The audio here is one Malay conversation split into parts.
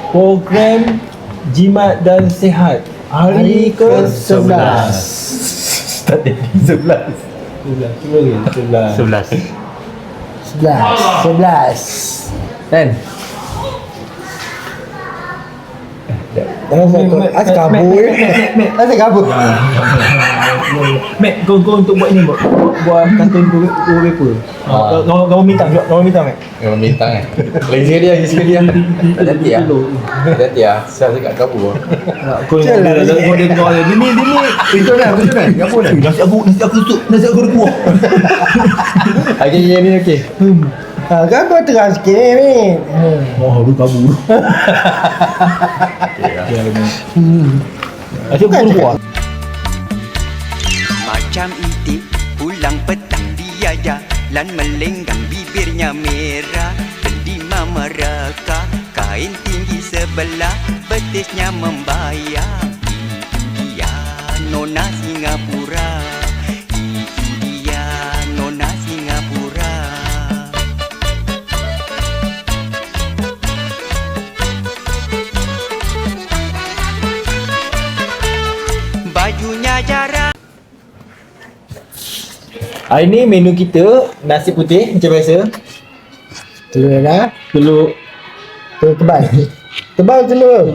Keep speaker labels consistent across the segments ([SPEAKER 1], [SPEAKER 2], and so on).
[SPEAKER 1] Program Jimat dan Sihat hari ke-11.
[SPEAKER 2] Start dari 11.
[SPEAKER 1] 11.
[SPEAKER 3] 11 kan? Asal kabur. Asal kabur.
[SPEAKER 1] Mac, kau untuk buat ni, buat kartun wallpaper. Kau minta, Mac.
[SPEAKER 2] Memang bintang kan. Lain sekali dia. Hati-hati lah. Saya cakap kabur.
[SPEAKER 1] Kau dia ni.
[SPEAKER 2] Betul kan? Kabur dah.
[SPEAKER 1] Nasi aku ada kuah.
[SPEAKER 2] Okey, yang ni okey.
[SPEAKER 3] Kan kau terang sikit ni.
[SPEAKER 1] Oh, lu kabur. Asyik aku kuah.
[SPEAKER 4] Macam itik pulang petang dia jalan melenggang bibirnya merah Kedima mereka kain tinggi sebelah betisnya membayang India Nona Singapura India Nona Singapura Bajunya jarang.
[SPEAKER 1] Hari ni menu kita nasi putih macam biasa.
[SPEAKER 3] Telur dah.
[SPEAKER 1] Telur
[SPEAKER 3] Tebal. Tebal telur.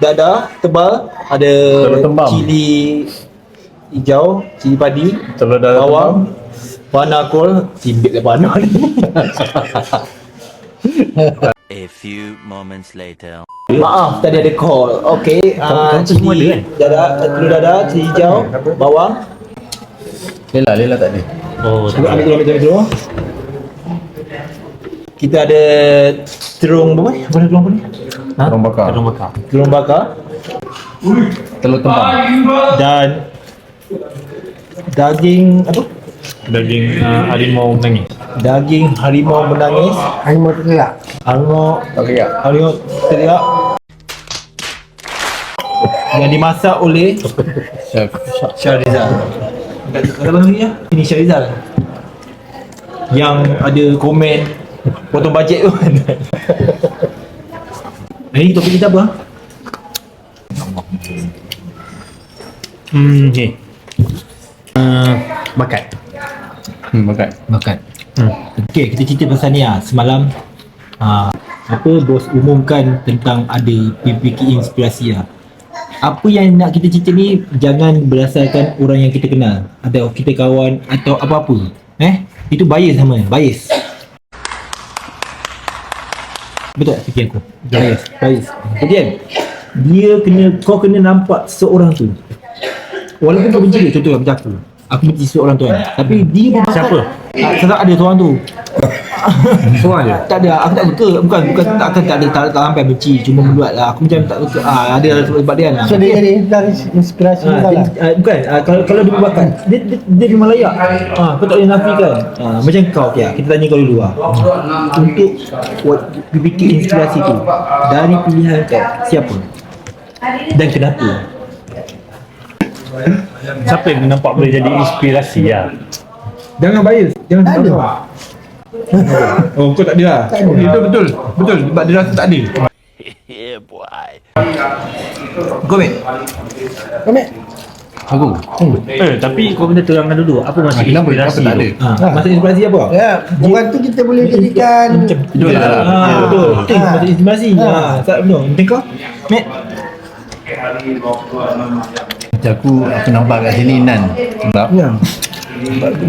[SPEAKER 1] dadah tebal, ada
[SPEAKER 2] Telur tembam.
[SPEAKER 1] cili hijau, cili padi,
[SPEAKER 2] Telur dadah
[SPEAKER 1] bawang, warna kol, cimbik lah warna ni.
[SPEAKER 4] A few moments later.
[SPEAKER 1] Maaf tadi ada call. Okey,
[SPEAKER 2] semua ada kan?
[SPEAKER 1] telur dadah, cili hijau, bawang.
[SPEAKER 2] Lela tak ada.
[SPEAKER 1] Oh, ambil telur. Kita ada terung apa ni? Terung apa ni?
[SPEAKER 2] Terung bakar.
[SPEAKER 1] Terung bakar
[SPEAKER 2] Telur tembam.
[SPEAKER 1] dan daging apa?
[SPEAKER 5] Daging harimau menangis.
[SPEAKER 1] Daging harimau menangis.
[SPEAKER 3] Harimau tergerak.
[SPEAKER 1] Harimau teriak yang dimasak oleh
[SPEAKER 2] Chef.
[SPEAKER 1] Syahrizal. Kata lagi ya? Ini Syahrizal yang ada komen potong bajet tu. Ini topik kita apa?
[SPEAKER 5] Ni. Bakat.
[SPEAKER 2] Makan.
[SPEAKER 1] Okey, kita cerita pasal ni lah. Semalam bos umumkan tentang ada PPK inspirasi lah. Apa yang nak kita cerita ni jangan berdasarkan orang yang kita kenal, ada kita kawan atau apa-apa. Itu bias sama, bias. Betul tak fikir aku? Bias. Kemudian kau kena nampak seorang tu. Walaupun kau benci dia, contohnya macam aku benci seorang tu kan. Tapi dia berbakat.
[SPEAKER 5] Siapa?
[SPEAKER 1] Sebab ada seorang tu.
[SPEAKER 5] Seorang je?
[SPEAKER 1] Tak ada, aku tak suka. Bukan tak sampai benci, cuma membuat lah. Aku macam tak suka. Ada sebab dia kan.
[SPEAKER 3] So dia jadi dari inspirasi lah.
[SPEAKER 1] Bukan, kalau dia berbakat, dia memang layak. Kau tak boleh nafikan. Macam kau, kita tanya kau dulu lah. Untuk PPK inspirasi tu, dari pilihan kau, siapa? Dan kenapa?
[SPEAKER 5] Siapa yang nampak boleh jadi inspirasi lah?
[SPEAKER 1] Jangan bias, jangan
[SPEAKER 3] Tak ada.
[SPEAKER 1] sebab. Oh, kau tak ada lah. Itu betul. Sebab dia rasa tak ada.
[SPEAKER 4] Yeah boy.
[SPEAKER 1] Kau Mek?
[SPEAKER 2] Aku.
[SPEAKER 5] Tapi kau kena terangkan dulu apa maksud
[SPEAKER 2] Kenapa
[SPEAKER 5] inspirasi
[SPEAKER 2] tak ada?
[SPEAKER 5] tu?
[SPEAKER 1] Masa inspirasi apa?
[SPEAKER 3] Ya, bukan tu kita boleh jadikan
[SPEAKER 2] Betul lah.
[SPEAKER 1] Betul. Itu masa inspirasi. Tak betul. Macam kau? Mek?
[SPEAKER 2] Macam aku nampak kat sini Nan. Sebab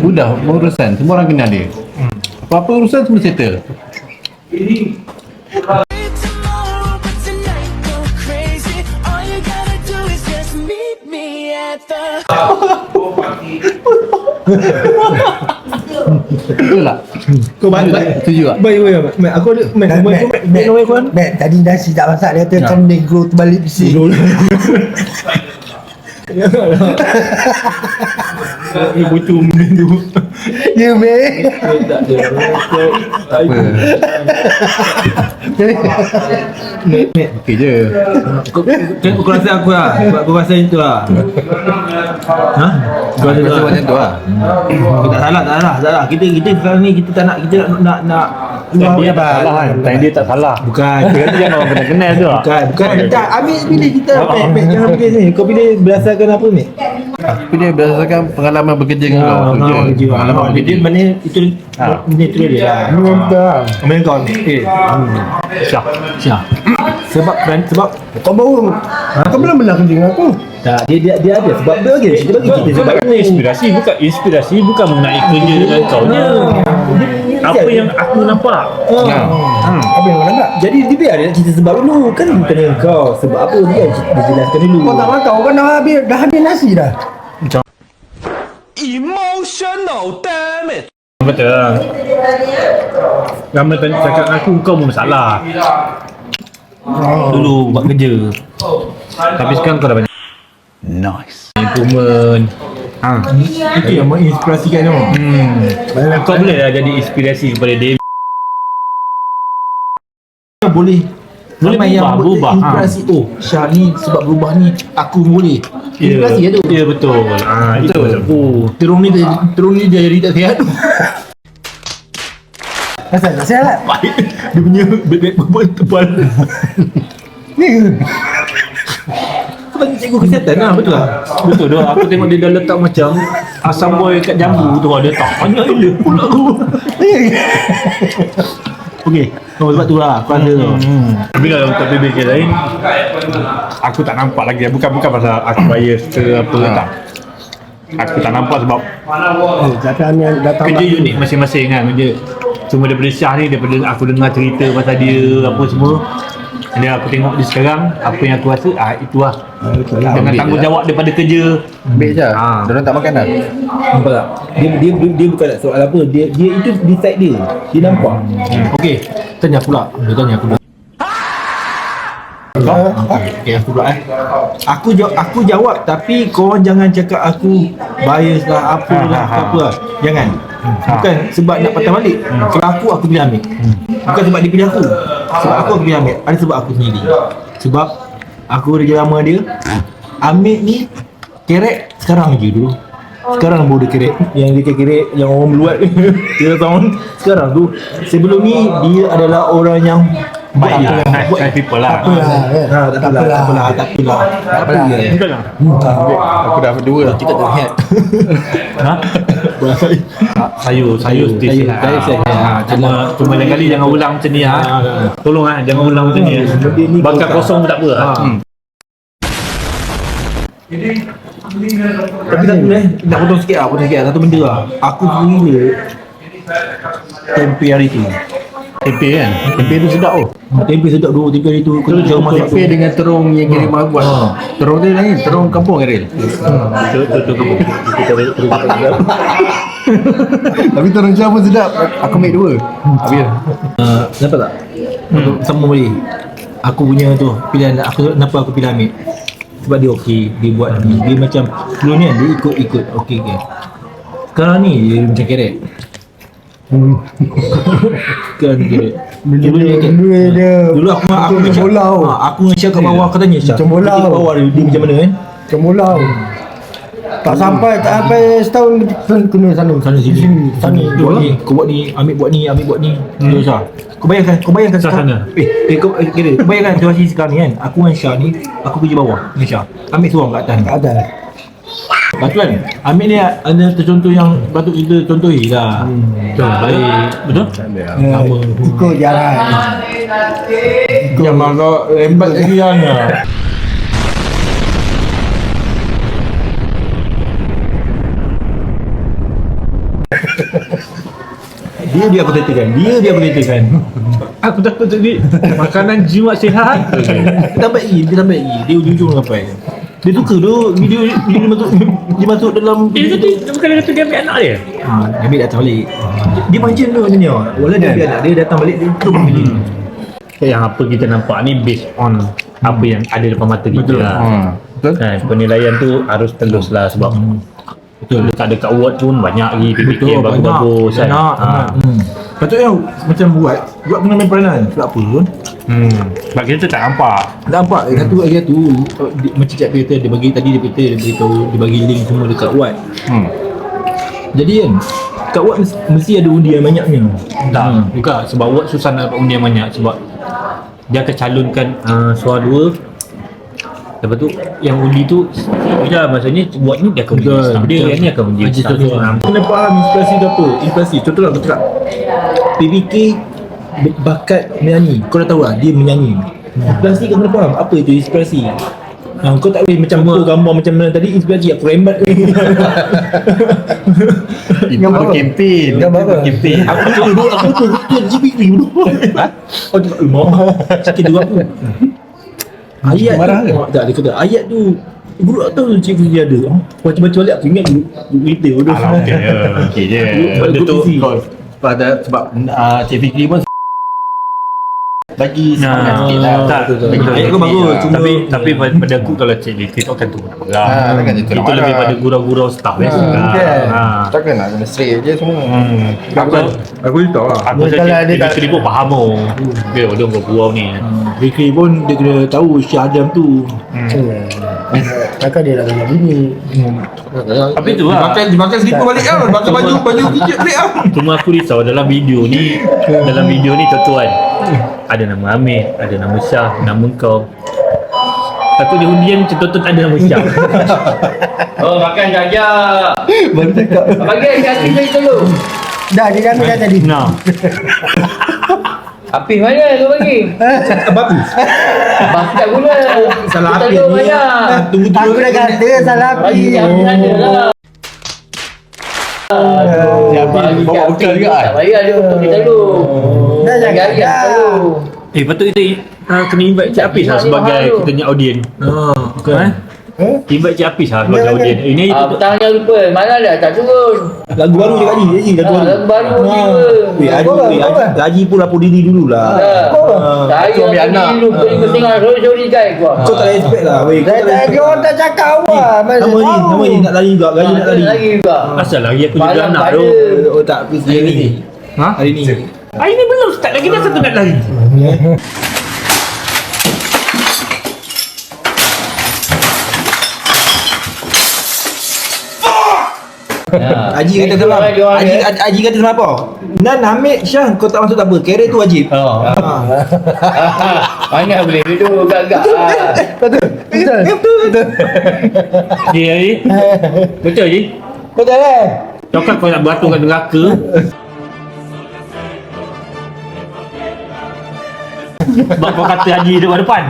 [SPEAKER 2] mudah urusan, semua orang kenal dia. Apa-apa urusan semua settle.
[SPEAKER 6] Tomorrow, but tonight go crazy. All you gotta do is just meet me at the.
[SPEAKER 2] Betul tak?
[SPEAKER 1] Kau balik.
[SPEAKER 2] Setuju tak?
[SPEAKER 1] Baik. Mek, aku ada. Mek, nombor kau.
[SPEAKER 3] Mek, tadi nasi tak masak dia kata macam negro terbalik besi.
[SPEAKER 1] Betul benda tu.
[SPEAKER 3] Ya, Mek.
[SPEAKER 1] Tak ada.
[SPEAKER 2] Apa?
[SPEAKER 1] Mek.
[SPEAKER 2] Okey je.
[SPEAKER 1] Kau rasa aku lah. Sebab kau rasa itu lah. Kau rasa
[SPEAKER 2] Aku
[SPEAKER 1] tu
[SPEAKER 2] rasa
[SPEAKER 1] lah.
[SPEAKER 2] macam tu lah.
[SPEAKER 1] Tak salah. Kita sekarang ni kita tak nak, kita nak
[SPEAKER 5] Time dia tak salah kan. Time dia tak salah.
[SPEAKER 1] Bukan.
[SPEAKER 5] Dia kata jangan orang kenal tu.
[SPEAKER 1] Bukan. Tak, ambil pilih kita. Mek, jangan pilih sini. Kau pilih berdasarkan apa, Mek?
[SPEAKER 2] Aku dia berdasarkan pengalaman bekerja dengan kau.
[SPEAKER 1] Kerja. Alamak, dia mana itu netral dia lah. Mana kau? Syah. Sebab
[SPEAKER 3] Kau baru kau belum pernah kerja dengan aku.
[SPEAKER 1] tak, dia ada sebab dia bagi kita sebab
[SPEAKER 5] Inspirasi bukan mengenai kerja dengan kau je. Apa yang aku nampak.
[SPEAKER 3] Apa yang kau nak?
[SPEAKER 1] Jadi dia biar dia nak cerita sebab dulu. Kan bukan dengan kau. Sebab apa dia jelaskan dulu.
[SPEAKER 3] Kau tak makan, kau kan dah habis nasi dah.
[SPEAKER 5] Betul lah. Ramai cakap dengan aku, kau pun salah. Dulu buat kerja. Tapi sekarang kau dah banyak
[SPEAKER 2] Nice.
[SPEAKER 5] improvement.
[SPEAKER 1] Itu yang menginspirasikan kau.
[SPEAKER 5] Kau boleh lah jadi inspirasi kepada dia.
[SPEAKER 1] Boleh ramai yang
[SPEAKER 5] berubah.
[SPEAKER 1] inspirasi. Oh, Syah ni sebab berubah ni aku boleh. Inspirasi tu.
[SPEAKER 5] Ya betul. Itu aku.
[SPEAKER 1] Terung ni dia jadi tak sihat.
[SPEAKER 3] Asal tak sihat lah.
[SPEAKER 1] Dia punya bebek tebal.
[SPEAKER 3] Ni ke?
[SPEAKER 1] Sebab cikgu kesihatan lah, betul lah.
[SPEAKER 5] Betul dah. Aku tengok dia dah letak macam asam boy kat jambu tu. Dia tak banyak gila pula aku.
[SPEAKER 1] Okey, sebab tu lah aku ada tu.
[SPEAKER 5] Tapi kalau untuk PBK lain, aku tak nampak lagi. Bukan pasal aku bias ke apa tak. Aku tak nampak sebab
[SPEAKER 3] Jangan yang datang
[SPEAKER 5] kerja unik masing-masing kan. Kerja cuma daripada Syah ni, daripada aku dengar cerita pasal dia apa semua. Jadi aku tengok dia sekarang, apa yang aku rasa itu lah.
[SPEAKER 3] betul lah.
[SPEAKER 5] Dengan tanggungjawab daripada kerja.
[SPEAKER 2] Ambil je. Diorang tak makan dah.
[SPEAKER 1] Nampak tak? Dia bukan nak soal apa. Dia itu decide dia. Dia nampak. Okey, tanya pula. Dia tanya aku pula. Okey, aku pula Aku jawab tapi korang jangan cakap aku bias lah apalah apa. Jangan. Bukan sebab nak patah balik. Kalau aku pilih ambil. Bukan sebab dia pilih aku. Sebab aku pilih ambil. Ada sebab aku sendiri. Sebab aku kerja lama dia. Ambil ni kerek sekarang je dulu. Sekarang baru dia kerek. Yang dia kerek yang orang meluat 3 tahun. Sekarang tu. Sebelum ni dia adalah orang yang baik lah.
[SPEAKER 5] Nice people lah.
[SPEAKER 1] Tak apalah.
[SPEAKER 5] Betul lah.
[SPEAKER 2] Aku dah berdua lah.
[SPEAKER 1] Cakap tak sihat.
[SPEAKER 5] Sayur stay sihat. Cuma lain kali jangan ulang macam ni Tolong jangan ulang macam ni. Bakar kosong pun tak apa.
[SPEAKER 1] Tapi satu nak potong sikit satu benda lah. Aku gila tempe hari tu.
[SPEAKER 2] Tempe kan? Tempe tu sedap tu.
[SPEAKER 1] Tempe sedap tu, tempe hari tu. Kau jauh masuk
[SPEAKER 2] Tempe dengan terung yang Geril Mah buat. Terung dia lain, terung kampung Geril. Tapi terung Syah pun sedap. Aku make 2. Habis.
[SPEAKER 1] Nampak tak? Sama boleh. Aku punya tu pilihan aku. Kenapa aku pilih Amir? Sebab dia okey, dia buat ni. Dia macam dulu ni kan, dia ikut okey. Sekarang ni dia macam kerek. Sekarang ni kerek. Dulu aku macam bola. Aku dengan Syah kat bawah, kau tanya Syah.
[SPEAKER 3] Macam bola.
[SPEAKER 1] Kat bawah dia macam mana kan?
[SPEAKER 3] Macam bola. Tak sampai setahun kena sana sini.
[SPEAKER 1] Dia buat ni, kau buat ni, Amir buat ni. Terus Syah. Kau bayangkan
[SPEAKER 5] sana.
[SPEAKER 1] Kau bayangkan situasi sekarang ni kan. Aku dengan Syah ni, aku kerja bawah dengan Syah. Amir seorang kat atas ni.
[SPEAKER 3] Ada.
[SPEAKER 1] Betul kan? Amir ni ada tercontoh yang patut kita contohi lah. Baik. Betul?
[SPEAKER 3] Ikut jalan.
[SPEAKER 1] Yang mana lembat lagi kan. Dia aku ceritakan.
[SPEAKER 5] Aku takut tadi makanan jimat sihat.
[SPEAKER 1] Dia tambah lagi. Dia ujung-ujung sampai. Dia suka tu video dia masuk dalam
[SPEAKER 5] Dia bukan dia kata dia ambil anak dia.
[SPEAKER 1] Ambil datang balik. Dia macam tu macam ni. Walau dia ambil anak dia datang balik dia terus pilih.
[SPEAKER 5] Yang apa kita nampak ni based on apa yang ada depan mata kita lah.
[SPEAKER 2] Betul?
[SPEAKER 5] Penilaian tu harus telus lah sebab betul dekat award pun banyak lagi PPK yang
[SPEAKER 1] banyak.
[SPEAKER 5] bagus-bagus kan.
[SPEAKER 1] Patutnya macam buat kena main peranan. Sebab apa pun?
[SPEAKER 5] Sebab kita tak nampak.
[SPEAKER 1] Nampak satu macam cak kereta dia bagi tadi dia beritahu dia bagi link semua dekat Watt. Jadi kan kat Watt mesti ada undi yang banyaknya.
[SPEAKER 5] Tak, juga sebab awak susah nak dapat undian banyak sebab dia akan calonkan suara 2. Lepas tu yang undi tu ya maksudnya buat ni dia akan undi staff dia, yang ni akan undi staff dia.
[SPEAKER 1] Kena faham inspirasi tu apa. Inspirasi. Contohlah aku cakap PBK bakat menyanyi. Kau dah tahu lah dia menyanyi. Inspirasi kau kena faham apa itu inspirasi. Kau tak boleh macam kau gambar macam mana tadi inspirasi aku rembat ni.
[SPEAKER 2] Itu kempen. Kempen.
[SPEAKER 1] Aku betul GP ni bodoh. Oh cakap sikit dua aku. Ayat
[SPEAKER 2] marah
[SPEAKER 1] tu, tak dia kata ayat tu guru tak tahu Cik Fizi ada. Baca-baca balik aku ingat berita bodoh.
[SPEAKER 5] Alah okey je.
[SPEAKER 2] Okey je.
[SPEAKER 5] Benda tu
[SPEAKER 2] Kau sebab Cik Fikri pun bagi semangat sikit lah.
[SPEAKER 5] tak,
[SPEAKER 1] Ayat kau bagus. Cuma
[SPEAKER 5] tapi pada aku kalau Cik Fikri tu akan tu nak marah.
[SPEAKER 2] Takkan dia tu nak
[SPEAKER 5] Itu
[SPEAKER 2] marah.
[SPEAKER 5] lebih pada gurau-gurau staff biasa.
[SPEAKER 3] Takkan nak kena straight je semua.
[SPEAKER 1] aku tahu lah.
[SPEAKER 5] Aku saja Cik Fikri pun faham oh. Dia orang gurau ni.
[SPEAKER 1] Fikri pun dia kena tahu Syah Adam tu.
[SPEAKER 3] Takkan dia nak tanya bini.
[SPEAKER 5] Tapi tu lah.
[SPEAKER 1] Dimakan slipper balik lah. Makan baju kicik balik lah.
[SPEAKER 5] Cuma aku risau dalam video ni tuan-tuan ada nama Amir, ada nama Syah, nama kau. Takut di undian macam tuan-tuan tak ada nama Syah.
[SPEAKER 7] Oh, makan jajak.
[SPEAKER 3] Baru cakap.
[SPEAKER 7] Bagi hati saya dulu.
[SPEAKER 3] Dah dia dah ambil dah tadi.
[SPEAKER 5] Nah,
[SPEAKER 7] Apis mana tu bagi?
[SPEAKER 1] Babi.
[SPEAKER 7] Basi tak guna.
[SPEAKER 1] Salah
[SPEAKER 7] Kita
[SPEAKER 1] api
[SPEAKER 7] dulu
[SPEAKER 1] ni.
[SPEAKER 7] banyak.
[SPEAKER 1] Tunggu
[SPEAKER 3] Aku dah kata salah
[SPEAKER 7] Bagi
[SPEAKER 3] api.
[SPEAKER 7] hati ada lah.
[SPEAKER 2] Bawa bekal juga kan?
[SPEAKER 7] Tak payah dia untuk kita dulu.
[SPEAKER 3] Dah
[SPEAKER 7] Bagi
[SPEAKER 3] cakap
[SPEAKER 7] hari
[SPEAKER 3] dah.
[SPEAKER 7] dulu.
[SPEAKER 5] patut kita kena invite Cik Apis lah sebagai kita punya audien. Invite Cik Apis lah sebagai audien. Ini
[SPEAKER 7] Petang jangan lupa. Mana dah tak turun.
[SPEAKER 1] lagu baru je Haji. Lagu baru.
[SPEAKER 7] Lagu baru ni
[SPEAKER 1] Weh, Haji pun lapor diri dululah.
[SPEAKER 7] Saya
[SPEAKER 2] ambil anak.
[SPEAKER 7] dulu tengok sorry guys gua.
[SPEAKER 1] Kau tak respect lah. Weh, kau tak
[SPEAKER 3] Dia
[SPEAKER 1] respect.
[SPEAKER 3] orang tak cakap awak.
[SPEAKER 1] Nama ni nak lari juga. Gaji nak lari.
[SPEAKER 7] Lagi juga.
[SPEAKER 5] asal lagi aku juga
[SPEAKER 7] Malam
[SPEAKER 5] anak
[SPEAKER 7] pada.
[SPEAKER 5] tu.
[SPEAKER 1] Oh tak, please hari ni.
[SPEAKER 5] Ha?
[SPEAKER 1] Hari ni.
[SPEAKER 5] Hari ni belum start lagi dah satu nak lari.
[SPEAKER 1] Haji kata salam. Haji kata salam apa? Nan Hamid Syah kau tak masuk tak apa. Kerek tu wajib.
[SPEAKER 7] Mana boleh duduk agak-agak.
[SPEAKER 3] Betul.
[SPEAKER 5] Dia ni. Betul je.
[SPEAKER 3] Betul eh?
[SPEAKER 5] Cakap kau nak beratur kat neraka. Sebab kau kata Haji depan depan.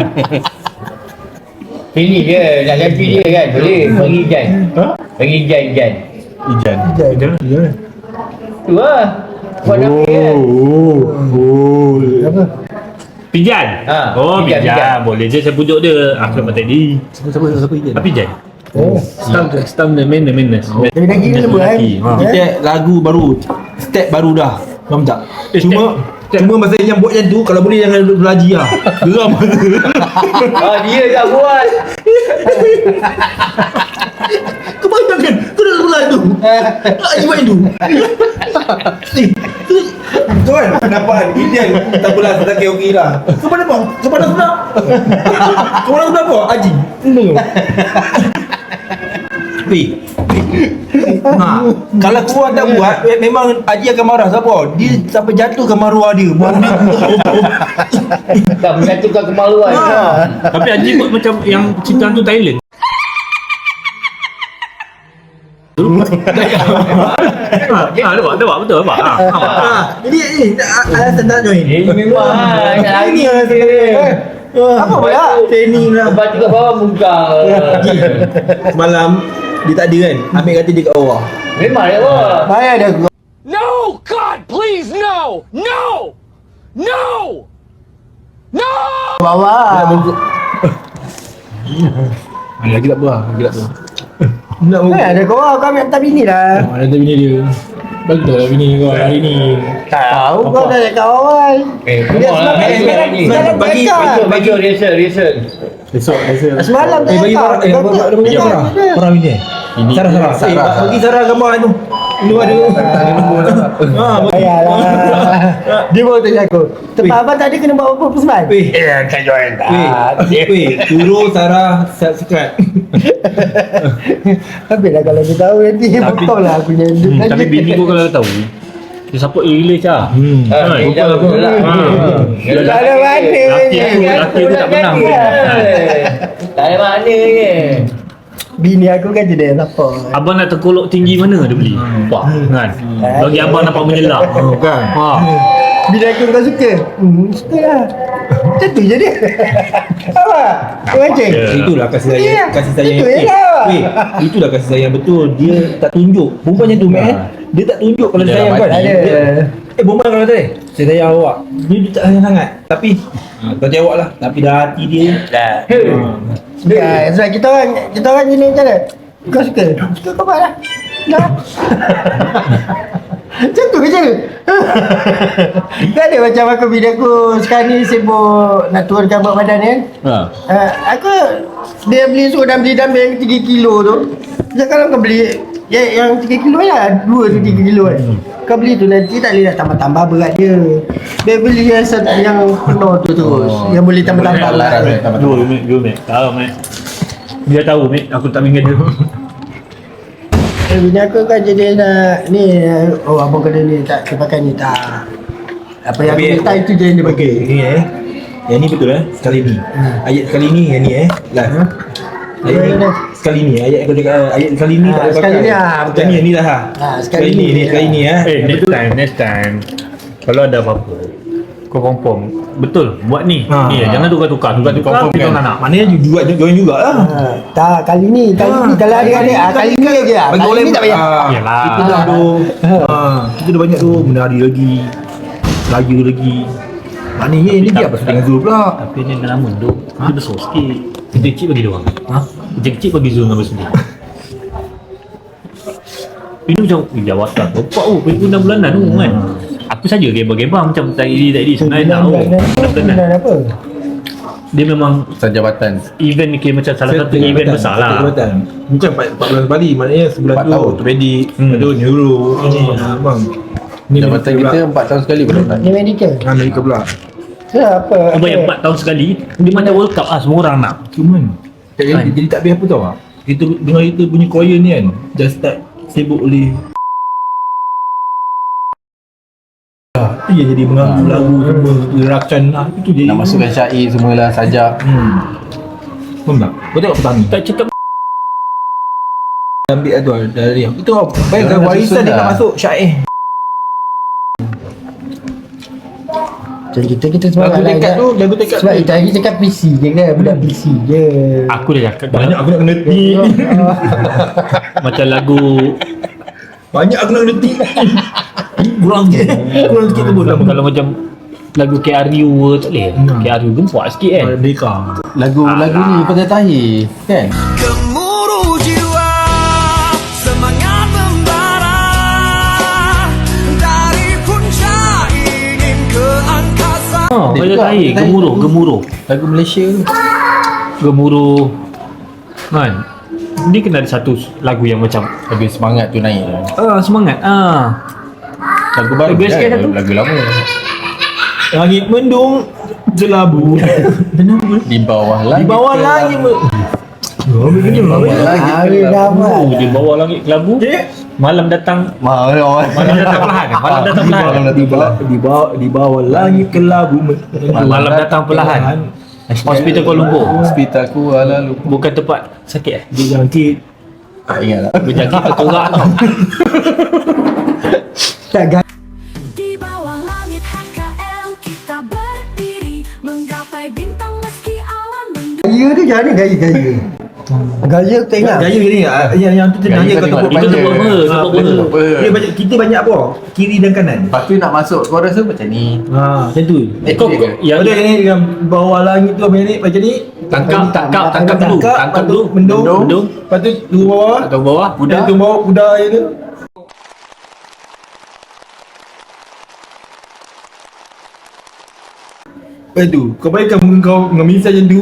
[SPEAKER 7] Ini dia nak ganti dia kan. Boleh bagi Jan. Bagi Jan.
[SPEAKER 2] Ijan.
[SPEAKER 7] Tu lah. Buat napi kan.
[SPEAKER 3] Apa?
[SPEAKER 5] Pijan. Oh,
[SPEAKER 7] Pijan,
[SPEAKER 5] Pijan.
[SPEAKER 7] Pijan.
[SPEAKER 5] Boleh je saya pujuk dia. Aku dapat tadi.
[SPEAKER 1] Siapa je?
[SPEAKER 5] Tapi Pijan.
[SPEAKER 3] Oh.
[SPEAKER 5] Stam the mainness.
[SPEAKER 3] Jadi lagi ni apa kan?
[SPEAKER 1] Kita lagu baru. Step baru dah. Faham tak? Cuma masa yang buat macam tu kalau boleh jangan duduk belaji lah. Geram.
[SPEAKER 7] Dia tak buat.
[SPEAKER 1] Kau bayangkan kau dah bulan tu. Haji main tu. Tu kan pendapat Indian tak apalah tak okey lah. Kau pada apa? Kau pada sudah. Kau pada sudah apa? Haji. Kalau kau tak buat memang Haji akan marah. Siapa? Dia sampai jatuhkan maruah dia.
[SPEAKER 7] Tak menjatuhkan kemaluan.
[SPEAKER 5] Tapi Haji buat macam yang cerita tu Thailand. Nampak betul nampak.
[SPEAKER 1] Jadi alasan tak join.
[SPEAKER 7] Ini memang nak lari.
[SPEAKER 3] Apa pula?
[SPEAKER 1] Training lah.
[SPEAKER 7] Lepas tu kat bawah muka.
[SPEAKER 1] Semalam dia tak ada kan. Ambil kata dia kat bawah.
[SPEAKER 7] Memang dia bawah.
[SPEAKER 3] Payah dah aku.
[SPEAKER 6] No! God, please, no! No! No! No!
[SPEAKER 3] Bawa.
[SPEAKER 1] Lagi tak apa. Nak
[SPEAKER 3] Ada kau kau ambil hantar bini lah.
[SPEAKER 1] ada bini dia. Betul lah bini kau hari ni.
[SPEAKER 3] Tahu kau dah cakap awal. Dia semalam
[SPEAKER 7] Bagi rehearsal.
[SPEAKER 3] Semalam tak
[SPEAKER 1] Bagi
[SPEAKER 3] cakap.
[SPEAKER 1] Orang bini. Sarah. Bagi Sarah gambar tu. Lu ada.
[SPEAKER 3] Payahlah. Dia baru tanya aku. Tempat abang tadi kena bawa apa Pusman?
[SPEAKER 7] Tak join
[SPEAKER 1] Turu Sarah subscribe.
[SPEAKER 3] Habislah kalau dia tahu nanti
[SPEAKER 5] Tapi-
[SPEAKER 3] betul lah aku nyanyi.
[SPEAKER 5] Tapi bini kau kalau tahu Kita support gila Cah.
[SPEAKER 7] Betul lah. Tak ada mana
[SPEAKER 5] Laki aku tak pernah.
[SPEAKER 7] Tak ada maknanya.
[SPEAKER 3] Bini aku kan jadi apa?
[SPEAKER 5] Abang nak terkolok tinggi mana dia beli? Nampak kan? Bagi abang nampak menyelak.
[SPEAKER 1] Kan?
[SPEAKER 5] Ha.
[SPEAKER 3] Bini aku kau suka? Suka lah. Macam tu je dia. Apa? Kau macam?
[SPEAKER 1] Itulah kasih sayang,
[SPEAKER 3] Ya,
[SPEAKER 1] kasih sayang
[SPEAKER 3] itu je lah.
[SPEAKER 1] itulah kasih sayang betul. Dia tak tunjuk. Perempuan macam tu man. Dia tak tunjuk kalau dia sayang kan.
[SPEAKER 3] Ada.
[SPEAKER 1] Perempuan kalau tadi saya sayang awak. Dia tak sayang sangat. Tapi kau jawab lah. Tapi dah hati dia.
[SPEAKER 3] Ya, sebab kita orang jenis macam mana? Kau suka? Suka kau buat lah. Dah. Macam tu je. Tak ada macam aku bini aku sekarang ni sibuk nak turunkan berat badan kan. Aku dia beli suruh beli dumbbell yang 3 kilo tu. Dia kalau kau beli yang 3 kilo lah, 2 tu 3 kilo kan. Kau beli tu nanti tak boleh nak tambah-tambah berat dia. Dia beli yang penuh tu terus. Yang boleh tambah-tambah berat.
[SPEAKER 5] Dua Mek. Tahu Mek. Dia tahu Mek, aku tak ingat dia.
[SPEAKER 3] Bini aku kan jadi nak ni, oh abang kena ni tak pakai ni tak. Apa yang aku minta itu je yang dia pakai.
[SPEAKER 1] Ni yang ni betul sekali ni. Ayat sekali ni yang ni last. Ayat ni sekali ni ayat aku cakap ayat sekali ni tak boleh pakai.
[SPEAKER 3] Sekali ni betul.
[SPEAKER 1] Sekali ni dah
[SPEAKER 3] sekali
[SPEAKER 1] ni
[SPEAKER 3] ni.
[SPEAKER 1] sekali ni
[SPEAKER 5] Next time kalau ada apa-apa kau confirm betul buat ni. Ni jangan tukar-tukar
[SPEAKER 2] Confirm
[SPEAKER 5] kita
[SPEAKER 2] kan?
[SPEAKER 5] orang nak.
[SPEAKER 1] Maknanya join jugalah.
[SPEAKER 3] Tak kali ni kalau ada kali ni aja.
[SPEAKER 1] Bagi
[SPEAKER 3] Kali
[SPEAKER 1] orang
[SPEAKER 3] ni tak payah.
[SPEAKER 5] Yalah.
[SPEAKER 1] Kita dah kita dah banyak tu menari lagi. Laju lagi. Maknanya ini dia apa dengan Zul pula.
[SPEAKER 5] Tapi ni dah lama duk. Dia besar sikit. Kecil bagi dia orang. Kecil bagi Zul dengan sendiri. Ini macam jawatan. Bapak pergi 6 bulanan tu kan. Aku saja gebang-gebang macam tadi sebenarnya tahu. 6 bulanan.
[SPEAKER 3] Apa?
[SPEAKER 5] Dia memang
[SPEAKER 2] Urusan jabatan.
[SPEAKER 5] event ni kira macam salah satu event besar lah.
[SPEAKER 1] Bukan 4 bulan sekali. Maknanya sebulan
[SPEAKER 2] 4
[SPEAKER 1] tu
[SPEAKER 2] tahun.
[SPEAKER 1] ortopedik, ada neuro. Ini abang. Ni
[SPEAKER 2] Jabatan kita 4 tahun sekali pun tak.
[SPEAKER 3] Ni medical.
[SPEAKER 1] Amerika pula.
[SPEAKER 3] Apa?
[SPEAKER 5] Abang yang 4 tahun sekali, dia macam World Cup lah, semua orang nak.
[SPEAKER 1] Cuman jadi tak habis apa tau tak? Kita dengar kita punya choir ni kan, just start sibuk oleh itu je jadi mengganggu lagu semua gerakan itu je
[SPEAKER 2] Nak masukkan syair semualah sajak.
[SPEAKER 1] Faham tak? Kau tengok petani
[SPEAKER 5] Tak cakap
[SPEAKER 1] ambil tu dari itu bayangkan
[SPEAKER 2] Dia orang
[SPEAKER 1] warisan
[SPEAKER 2] susun
[SPEAKER 1] dia
[SPEAKER 2] dah.
[SPEAKER 1] nak masuk syair
[SPEAKER 3] Macam kita semua
[SPEAKER 1] lagu tekad tu lagu tekad
[SPEAKER 3] sebab
[SPEAKER 1] tu
[SPEAKER 3] itu lagi cakap PC je kan, budak PC je.
[SPEAKER 5] aku dah cakap
[SPEAKER 1] banyak aku nak kena tik
[SPEAKER 5] macam lagu
[SPEAKER 1] banyak aku nak kena tik kurang sikit tu pun
[SPEAKER 5] kalau macam lagu KRU tak boleh. KRU gempak sikit kan.
[SPEAKER 1] Merdeka
[SPEAKER 2] Lagu ni Pada Tahir kan?
[SPEAKER 6] Gemuruh jiwa, semangat membara dari puncak ingin ke angkasa.
[SPEAKER 5] Pada Tahir gemuruh
[SPEAKER 2] Lagu Malaysia tu.
[SPEAKER 5] gemuruh kan. Dia kena ada satu lagu yang macam
[SPEAKER 2] Lagu semangat tu naik.
[SPEAKER 5] semangat
[SPEAKER 2] Lagu baru
[SPEAKER 5] Lagu SK
[SPEAKER 2] kan?
[SPEAKER 5] tu?
[SPEAKER 2] Lagu lama.
[SPEAKER 1] langit mendung jelabu
[SPEAKER 2] Di bawah
[SPEAKER 1] di bawah langit
[SPEAKER 3] Hari dapat.
[SPEAKER 5] di bawah langit kelabu malam datang
[SPEAKER 2] Malam
[SPEAKER 5] datang perlahan malam datang perlahan
[SPEAKER 1] di bawah langit kelabu
[SPEAKER 5] malam datang perlahan hospital Kuala Lumpur
[SPEAKER 2] Hospital ku ala lupa.
[SPEAKER 5] bukan tempat sakit
[SPEAKER 1] dia jangkit
[SPEAKER 2] Tak ingat lah.
[SPEAKER 5] berjangkit terkorak tau.
[SPEAKER 3] Tak ganti.
[SPEAKER 6] Di bawah langit HKL kita berdiri menggapai bintang meski alam mendung.
[SPEAKER 3] Gaya tu jangan ni gaya. Gaya aku tak ingat.
[SPEAKER 1] gaya gini yang tu
[SPEAKER 2] Gaya
[SPEAKER 1] tenang
[SPEAKER 2] kau
[SPEAKER 1] kau
[SPEAKER 2] tengok
[SPEAKER 1] tepuk
[SPEAKER 5] itu
[SPEAKER 1] panjang
[SPEAKER 5] tepuk peha.
[SPEAKER 1] dia banyak kita banyak apa kiri dan kanan
[SPEAKER 2] Lepas tu nak masuk kau rasa macam ni.
[SPEAKER 1] macam tu
[SPEAKER 5] Kau yang
[SPEAKER 1] ada yang ni dengan bawah langit tu macam ni
[SPEAKER 5] tangkap dulu tangkap dulu
[SPEAKER 1] mendung
[SPEAKER 5] mendung
[SPEAKER 1] lepas tu dua bawah
[SPEAKER 5] atau bawah
[SPEAKER 1] budak tu bawah budak je tu Aduh, kau bayangkan muka kau mengemisah macam tu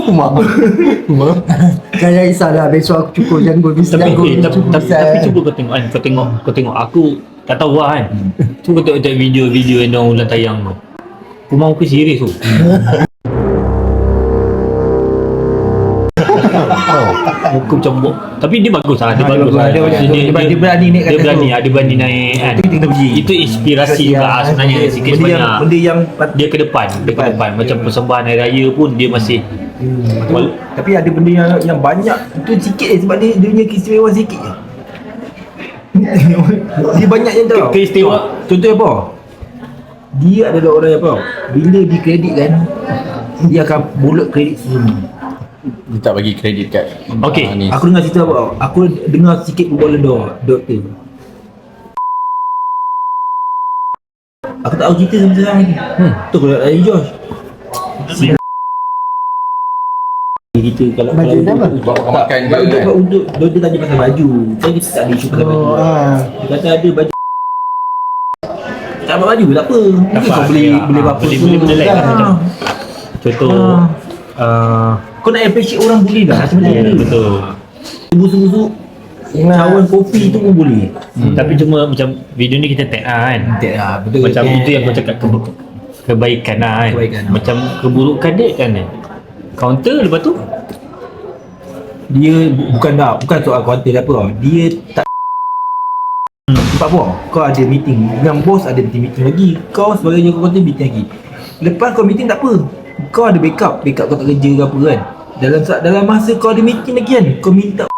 [SPEAKER 2] Kumar.
[SPEAKER 3] Jangan risaulah, besok aku cukup janggut bisa
[SPEAKER 5] tapi
[SPEAKER 3] janggut.
[SPEAKER 5] tapi cuba kau tengok kan kau tengok aku tak tahu lah kan cuba tengok video yang dia orang ulang tayang tu Kumau ke serius tu muka macam tapi dia bagus lah, dia
[SPEAKER 3] Ha, dia
[SPEAKER 5] bagus
[SPEAKER 3] bagus.
[SPEAKER 5] lah.
[SPEAKER 3] Dia
[SPEAKER 5] Maksudnya
[SPEAKER 3] dia berani naik kat
[SPEAKER 5] dia
[SPEAKER 3] atas
[SPEAKER 5] berani,
[SPEAKER 3] tu.
[SPEAKER 5] dia berani naik kan.
[SPEAKER 3] Itu kita puji.
[SPEAKER 5] Itu inspirasi juga sebenarnya, sikit sebanyak.
[SPEAKER 3] Benda yang
[SPEAKER 5] Dia ke depan, macam persembahan hari raya pun dia masih
[SPEAKER 3] tapi ada benda yang banyak itu sikit je sebab dia punya keistimewaan sikit je. Dia banyak yang tahu.
[SPEAKER 5] Keistimewaan.
[SPEAKER 3] Contoh apa? Dia adalah orang yang apa? Bila dikreditkan, dia akan bulut kredit semua.
[SPEAKER 2] Dia tak bagi kredit kat
[SPEAKER 5] Okey.
[SPEAKER 2] ni.
[SPEAKER 3] Aku dengar cerita apa? Aku dengar sikit berbualan doktor. Aku tak tahu cerita sampai sekarang lagi. Tu kalau dari Josh. Kita kalau
[SPEAKER 2] Baju apa? Bawa makan ke kan?
[SPEAKER 3] untuk dia tanya pasal baju. Kan kita tak ada isu pasal baju. Dia kata ada baju. Tak dapat baju tak apa. Mungkin kau beli apa
[SPEAKER 5] beli benda lain lah macam. Contoh
[SPEAKER 3] kau nak appreciate orang boleh dah sebenarnya.
[SPEAKER 5] betul.
[SPEAKER 3] Busuk-busuk cawan kopi tu pun boleh.
[SPEAKER 5] Tapi cuma macam video ni kita tag lah kan.
[SPEAKER 3] Tak lah, betul.
[SPEAKER 5] Macam itu yang kau cakap kebaikan lah kan.
[SPEAKER 3] Kebaikan.
[SPEAKER 5] Macam keburukan dia kan counter lepas tu
[SPEAKER 3] dia bukan soal kuantum apa tau. Dia tak sebab apa? Kau ada meeting dengan bos, ada meeting lagi. Kau sebagai jaga konten meeting lagi. Lepas kau meeting tak apa. Kau ada backup kau tak kerja ke apa kan. Dalam masa kau ada meeting lagi kan, kau minta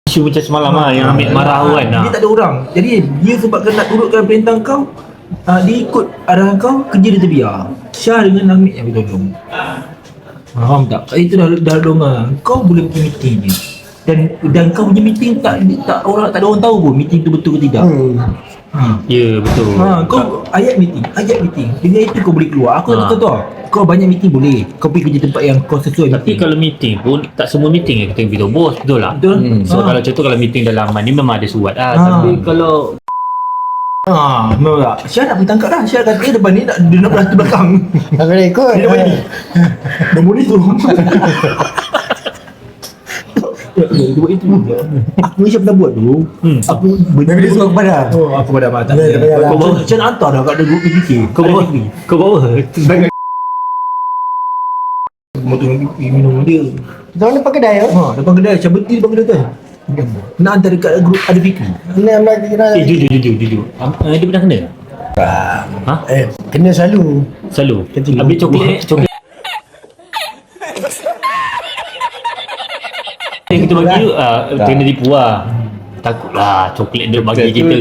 [SPEAKER 5] isu macam semalam lah yang ambil marah tu kan.
[SPEAKER 3] Dia tak ada orang. Jadi dia sebab kena nak turutkan perintah kau, dia ikut arahan kau, kerja dia terbiar. Syah dengan Amit yang bertolong. Faham tak? Itu dah dongar. Kau boleh pergi meeting je. Dan kau punya meeting tak ada orang tahu pun meeting tu betul ke tidak.
[SPEAKER 5] Ya betul.
[SPEAKER 3] Kau ayat meeting. Dengan itu kau boleh keluar. Aku tak tahu. Kau banyak meeting boleh. Kau pergi kerja tempat yang kau sesuai.
[SPEAKER 5] Tapi kalau meeting pun tak semua meeting yang kita beritahu bos, betul lah.
[SPEAKER 3] betul.
[SPEAKER 5] So kalau contoh kalau meeting dalaman ni memang ada surat lah. Tapi kalau
[SPEAKER 3] Memang tak. Syah nak pergi tangkap dah. Syah kata depan ni dia nak belah belakang.
[SPEAKER 8] Tak boleh ikut.
[SPEAKER 3] Dia depan ni. Nombor ni tu. Dia buat itu. Aku Syah pernah buat tu. Aku
[SPEAKER 8] Memang dia suruh kepada.
[SPEAKER 3] Aku pada mata.
[SPEAKER 8] Ya, tak payah lah.
[SPEAKER 3] Kau bawa Syah nak hantar dah kat ada grup PPK.
[SPEAKER 5] kau bawa
[SPEAKER 3] Sebagai motor minum dia.
[SPEAKER 8] Kita orang depan kedai tu.
[SPEAKER 3] Depan kedai. Syah berhenti depan kedai tu. Nak hantar dekat grup ada fikir.
[SPEAKER 8] Ini ambil kena.
[SPEAKER 5] jujur dia pernah kena?
[SPEAKER 8] Kena selalu.
[SPEAKER 5] Selalu habis coklat yang kita bagi tu kena tipu lah. Takutlah coklat dia bagi kita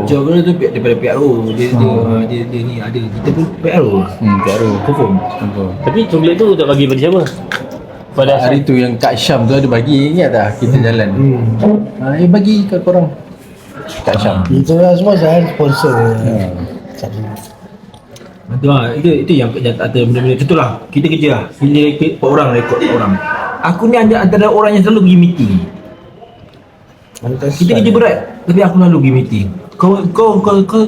[SPEAKER 3] Coklat tu daripada PRO. Dia ni ada. Kita pun PRO.
[SPEAKER 2] PRO.
[SPEAKER 3] Confirm.
[SPEAKER 5] tapi coklat tu tak bagi pada siapa? Pada
[SPEAKER 2] Hari tu yang Kak Syam tu ada bagi, ingat tak kita jalan? Bagi kat korang. Kak Syam.
[SPEAKER 8] Itu lah semua saya sponsor.
[SPEAKER 3] Itu lah, itu yang ada benda-benda contoh lah. Kita kerja lah. Kita rekod orang. Aku ni antara orang yang selalu pergi meeting. Kita kerja berat, tapi aku selalu pergi meeting. Kau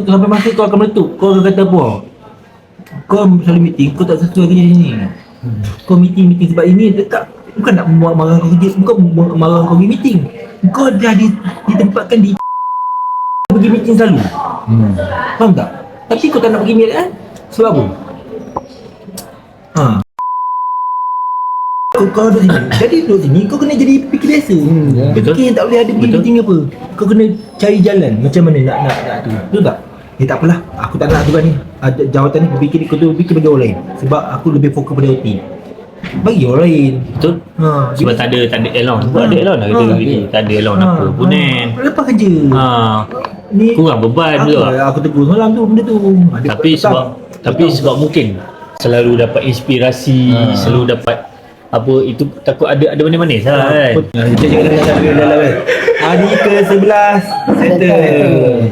[SPEAKER 3] sampai masa kau akan meletup. Kau akan kata apa? Kau selalu meeting, kau tak sesuai kerja di sini. Kau meeting sebab ini tak, bukan nak marah kau kerja, bukan marah kau pergi meeting. Kau dah ditempatkan di pergi meeting selalu. Faham tak? Tapi kau tak nak pergi meeting kan? Sebab apa? Kau duduk sini. Jadi duduk sini kau kena jadi fikir biasa. Fikir yang tak boleh ada pergi meeting apa. Kau kena cari jalan macam mana nak tu. Betul tak? Tak apalah. Aku tak nak aturan ni. Jawatan ni fikir bagi orang lain. Sebab aku lebih fokus pada OT. Bagi orang lain.
[SPEAKER 5] betul sebab tak ada allowance. Ada allowance lah kita fikir. Tak ada allowance apa pun kan.
[SPEAKER 3] Lepas kerja. Ni
[SPEAKER 5] Kurang beban betul tak?
[SPEAKER 3] aku tegur malam tu benda tu.
[SPEAKER 5] Tapi sebab mungkin selalu dapat inspirasi, selalu dapat apa itu, takut ada benda manis lah kan.
[SPEAKER 3] Kita cakap dalam hari ke-11 settle.